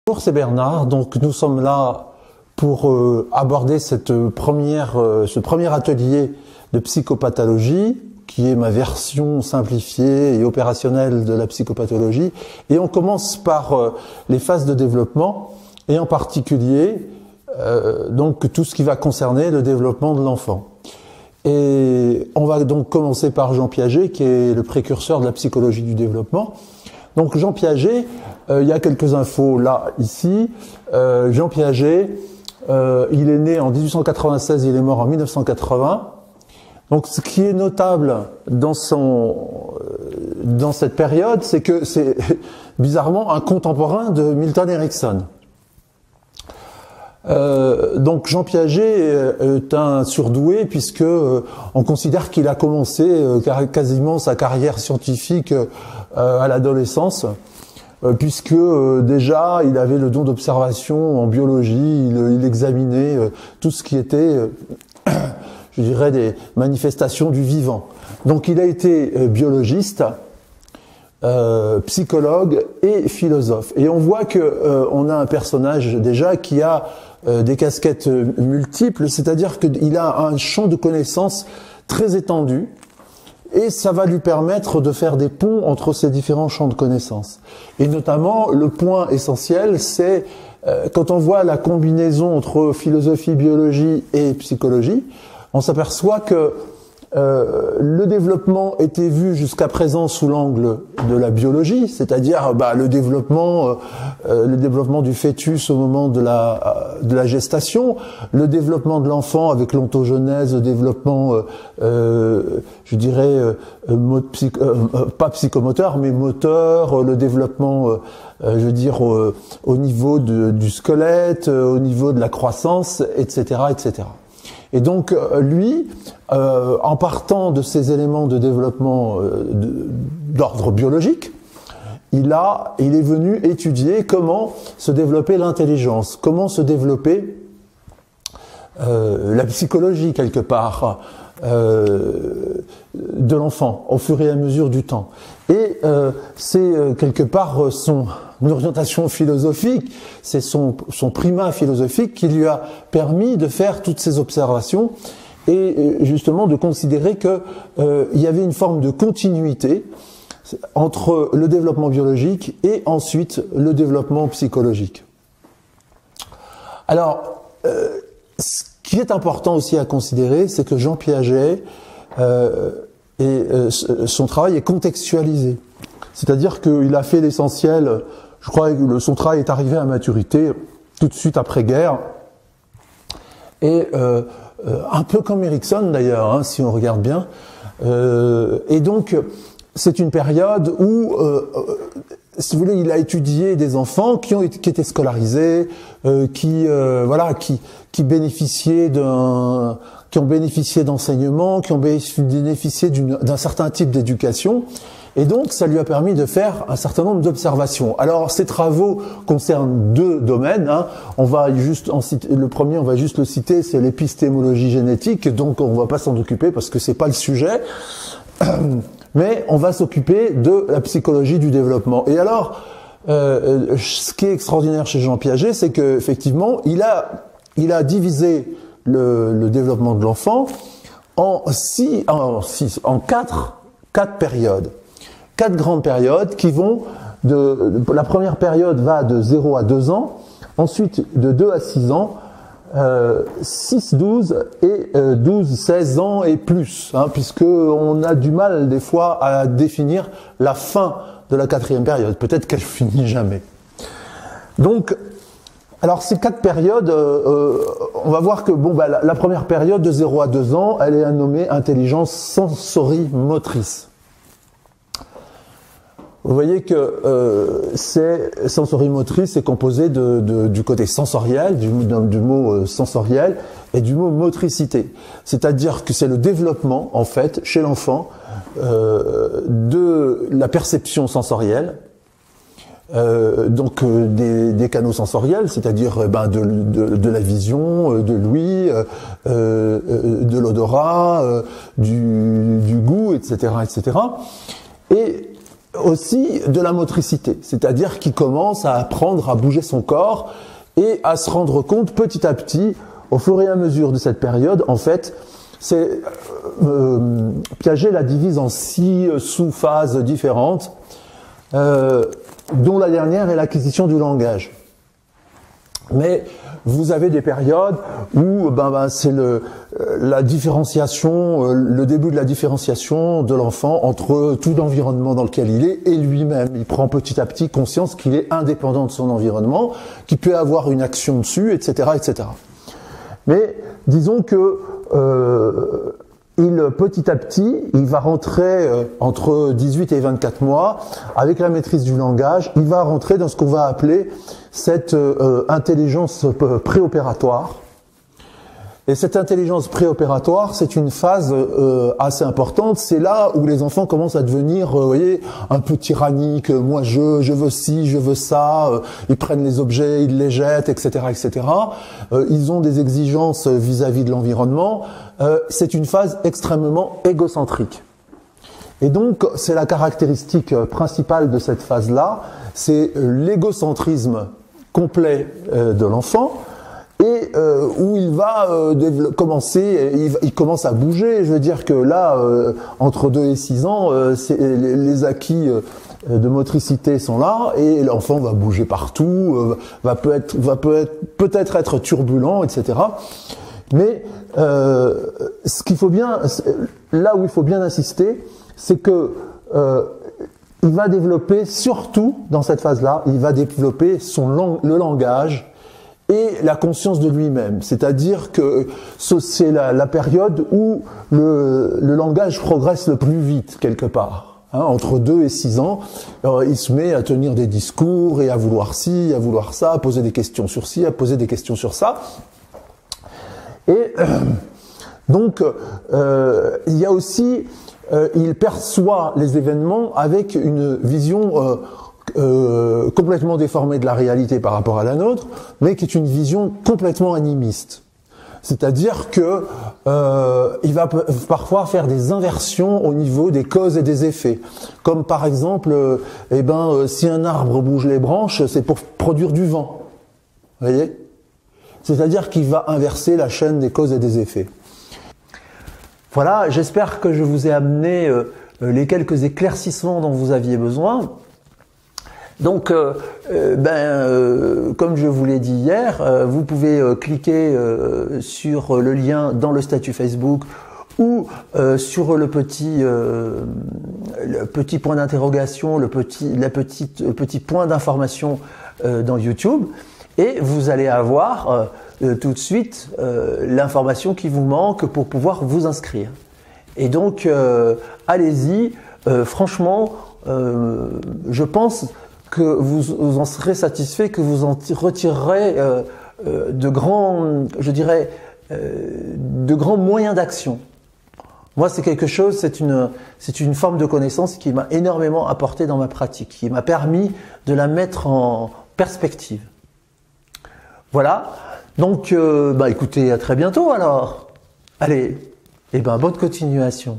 Bonjour, c'est Bernard. Donc nous sommes là pour aborder ce premier atelier de psychopathologie, qui est ma version simplifiée et opérationnelle de la psychopathologie. Et on commence par les phases de développement, et en particulier donc tout ce qui va concerner le développement de l'enfant. Et on va donc commencer par Jean Piaget, qui est le précurseur de la psychologie du développement. Donc Jean Piaget, il y a quelques infos là, ici. Jean Piaget, il est né en 1896, il est mort en 1980. Donc ce qui est notable dans cette période, c'est que c'est bizarrement un contemporain de Milton Erickson. Donc Jean Piaget est un surdoué, puisque on considère qu'il a commencé quasiment sa carrière scientifique à l'adolescence, puisque déjà il avait le don d'observation en biologie, il examinait tout ce qui était, je dirais, des manifestations du vivant. Donc il a été biologiste, psychologue et philosophe. Et on voit que on a un personnage déjà qui a des casquettes multiples, c'est-à-dire qu'il a un champ de connaissances très étendu, et ça va lui permettre de faire des ponts entre ces différents champs de connaissances. Et notamment, le point essentiel, c'est quand on voit la combinaison entre philosophie, biologie et psychologie, on s'aperçoit que le développement était vu jusqu'à présent sous l'angle de la biologie, c'est-à-dire le développement du fœtus au moment de la gestation, le développement de l'enfant avec l'ontogenèse, le développement, je dirais, pas psychomoteur, mais moteur, le développement, je veux dire, au niveau du squelette, au niveau de la croissance, etc., etc. Et donc lui, en partant de ces éléments de développement d'ordre biologique, il est venu étudier comment se développer l'intelligence, comment se développer la psychologie quelque part de l'enfant au fur et à mesure du temps. Et c'est quelque part son orientation philosophique, c'est son primat philosophique qui lui a permis de faire toutes ces observations et justement de considérer que il y avait une forme de continuité entre le développement biologique et ensuite le développement psychologique. Alors, ce qui est important aussi à considérer, c'est que Jean Piaget son travail est contextualisé. C'est-à-dire qu'il a fait l'essentiel, je crois que son travail est arrivé à maturité tout de suite après-guerre. Et un peu comme Erickson d'ailleurs, hein, si on regarde bien. Et donc, c'est une période où, si vous voulez, il a étudié des enfants qui étaient scolarisés, qui bénéficiaient qui ont bénéficié d'enseignement, qui ont bénéficié d'un certain type d'éducation. Et donc, ça lui a permis de faire un certain nombre d'observations. Alors, ces travaux concernent deux domaines. Hein. Le premier, on va juste le citer, c'est l'épistémologie génétique. Donc, on va pas s'en occuper parce que c'est pas le sujet. Mais on va s'occuper de la psychologie du développement. Et alors, ce qui est extraordinaire chez Jean Piaget, c'est que effectivement, il a divisé le développement de l'enfant en quatre périodes. 4 grandes périodes qui vont la première période va de 0 à 2 ans, ensuite de 2 à 6 ans, 6-12 et 12-16 ans et plus, hein, puisque on a du mal des fois à définir la fin de la 4e période. Peut-être qu'elle finit jamais. Donc, alors ces 4 périodes, on va voir que la première période de 0 à 2 ans, elle est nommée intelligence sensorimotrice. Vous voyez que sensorimotrice, c'est composé du côté sensoriel, du mot sensoriel, et du mot motricité. C'est-à-dire que c'est le développement, en fait, chez l'enfant, de la perception sensorielle, donc des canaux sensoriels, c'est-à-dire de la vision, de l'ouïe, de l'odorat, du goût, etc., etc. Et aussi de la motricité, c'est-à-dire qu'il commence à apprendre à bouger son corps et à se rendre compte petit à petit, au fur et à mesure de cette période, en fait, c'est Piaget la divise en 6 sous-phases différentes, dont la dernière est l'acquisition du langage. Mais vous avez des périodes où c'est la différenciation, le début de la différenciation de l'enfant entre tout l'environnement dans lequel il est et lui-même. Il prend petit à petit conscience qu'il est indépendant de son environnement, qu'il peut avoir une action dessus, etc., etc. Mais disons que petit à petit, il va rentrer entre 18 et 24 mois, avec la maîtrise du langage, il va rentrer dans ce qu'on va appeler cette intelligence préopératoire. Et cette intelligence préopératoire, c'est une phase assez importante. C'est là où les enfants commencent à devenir, vous voyez, un peu tyranniques. Moi, je veux ci, je veux ça. Ils prennent les objets, ils les jettent, etc., etc. Ils ont des exigences vis-à-vis de l'environnement. C'est une phase extrêmement égocentrique. Et donc, c'est la caractéristique principale de cette phase-là, c'est l'égocentrisme complet de l'enfant. Et où il va il commence à bouger. Je veux dire que là, entre 2 et 6 ans, les acquis de motricité sont là, et l'enfant va bouger partout, va peut-être être turbulent, etc. Mais ce qu'il faut bien, là où il faut bien insister, c'est que il va développer, surtout dans cette phase-là, il va développer le langage et la conscience de lui-même. C'est-à-dire que c'est la période où le langage progresse le plus vite, quelque part. Entre 2 et 6 ans, il se met à tenir des discours et à vouloir ci, à vouloir ça, à poser des questions sur ci, à poser des questions sur ça. Et donc, il y a aussi, il perçoit les événements avec une vision complètement déformée de la réalité par rapport à la nôtre, mais qui est une vision complètement animiste. C'est-à-dire que il va parfois faire des inversions au niveau des causes et des effets. Comme par exemple, si un arbre bouge les branches, c'est pour produire du vent. Vous voyez ? C'est-à-dire qu'il va inverser la chaîne des causes et des effets. Voilà, j'espère que je vous ai amené les quelques éclaircissements dont vous aviez besoin. Donc, comme je vous l'ai dit hier, vous pouvez cliquer sur le lien dans le statut Facebook ou sur le petit point d'interrogation, le petit point d'information dans YouTube, et vous allez avoir tout de suite l'information qui vous manque pour pouvoir vous inscrire. Et donc, allez-y, franchement, je pense que vous en serez satisfait, que vous en retirerez de grands moyens d'action. Moi, c'est quelque chose, c'est une forme de connaissance qui m'a énormément apporté dans ma pratique, qui m'a permis de la mettre en perspective. Voilà. Donc, écoutez, à très bientôt alors. Allez, bonne continuation.